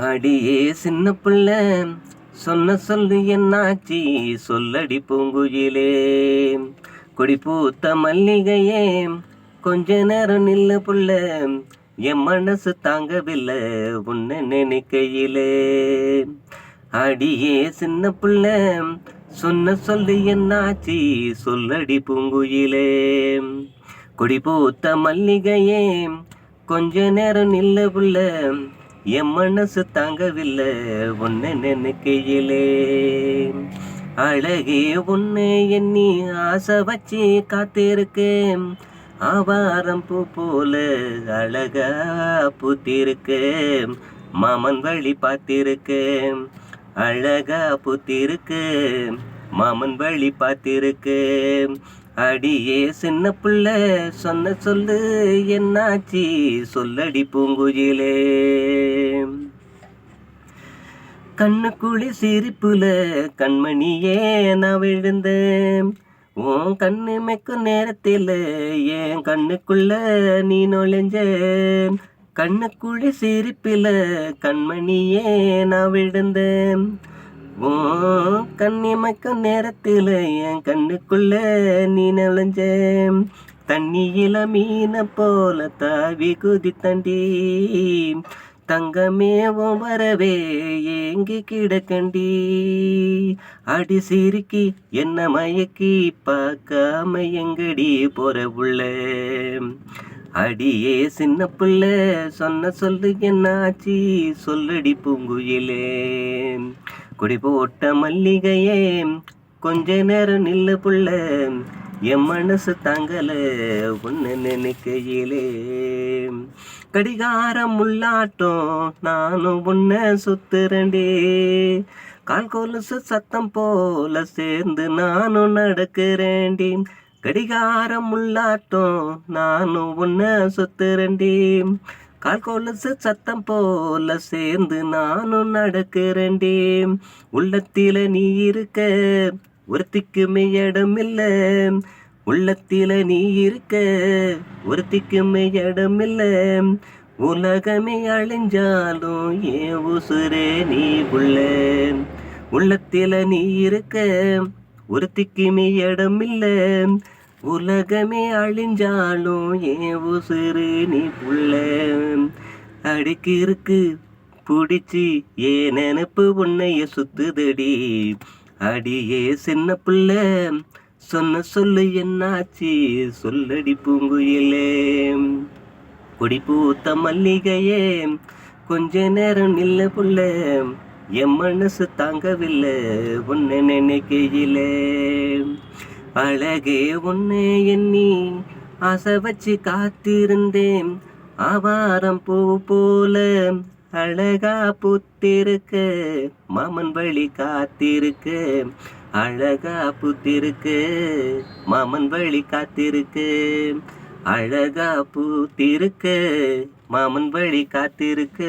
அடியே சின்ன புள்ள சொன்ன சொல்லு என்னாச்சி சொல்லடி பூங்குயிலே. கொடி பூத்த மல்லிகையே கொஞ்ச நேரம் நில்ல புள்ள, என் மனசு தாங்கவில்லை உன்னை நினைக்கையிலே. அடியே சின்ன புள்ள சொன்ன சொல்லு என்னாச்சி சொல்லடி பூங்குயிலே. கொடி பூத்த மல்லிகையே கொஞ்ச நேரம் நில்ல புள்ள, என் மனசு தாங்கவில்லை உன்னை நினைக்கையிலே. அழகே உன்னை எண்ணி ஆசை வச்சு காத்திருக்கேன், ஆவாரம் பூ போல அழகா பூத்திருக்கேன். மாமன் வழி பார்த்திருக்கேன், அழகா பூத்திருக்கேன். மாமன் வழி பார்த்திருக்கேன். அடியே சின்ன புள்ள சொன்ன சொல்லு என்னாச்சி சொல்லடி பூங்குயிலே. கண்ணுக்குழி சிரிப்புல கண்மணியே நான் விழுந்தேன், உன் கண்ணு மெக்கும் நேரத்தில் என் கண்ணுக்குள்ள நீ நுழைஞ்ச. கண்ணுக்குழி சிரிப்பில கண்மணியே நான் விழுந்தேன், உன் கண்ணிமைக்கும் நேரத்தில் என் கண்ணுக்குள்ள நீ நுழைஞ்ச. தண்ணியில மீன போல தாவி குதித்தண்டி, தங்கமே உன் வரவே ஏங்கி கிடக்கண்டி. அடி சிரிக்கி என்ன மயக்கி பார்க்காம எங்கடி போற புள்ள. அடியே சின்ன புள்ள சொன்ன சொல்லு என்னாச்சி சொல்லடி பூங்குயிலே. கொடி போட்ட மல்லிகையே கொஞ்ச நேரம் நில்ல புள்ள, என் மனசு தாங்கல உன்னை நினைக்கையிலே. கடிகாரம் உள்ளாட்டம் நானும் உன்னை சுத்துறண்டே, கால் கொலுசு சத்தம் போல சேர்ந்து நானும் நடக்கிறேன்டி. கடிகாரம் உள்ளாட்டம் நானும் உன்னை சுத்துறண்டே, கால் கொலுசு சத்தம் போல சேர்ந்து நானும் நடக்கிறேன்டி. உள்ளத்தில நீ இருக்க ஒருத்திக்குமே இடமில்ல, உள்ளத்தில நீ இருக்க ஒருத்திக்குமே இடமில்ல. உலகமே அழிஞ்சாலும் ஏன் உசுரே நீ புள்ள. உள்ளத்தில நீ இருக்க ஒருத்திக்குமே இடமில்ல, உலகமே அழிஞ்சாலும் ஏன் உசுரு நீ புள்ள. அடிக்கு இருக்கு பிடிச்சி ஏன் நினைப்பு உன்னைய சுத்துதடி. அடியே சின்ன புள்ள சொன்ன சொல்லு என்னாச்சி சொல்லடி பூங்குயிலே. கொடி பூத்த மல்லிகையே கொஞ்ச நேரம் நில்ல புள்ள, என் மனசு தாங்கவில்லை உன்னை நினைக்கையிலே. அழகே உன்னை எண்ணி ஆசை வச்சு காத்திருந்தேன், ஆவாரம் பூ போல அழகா பூத்திருக்க. மாமன் வழி காத்திருக்க, அழகா பூத்திருக்க. மாமன் வழி காத்திருக்க, அழகா பூத்திருக்க. மாமன் வழி காத்திருக்க.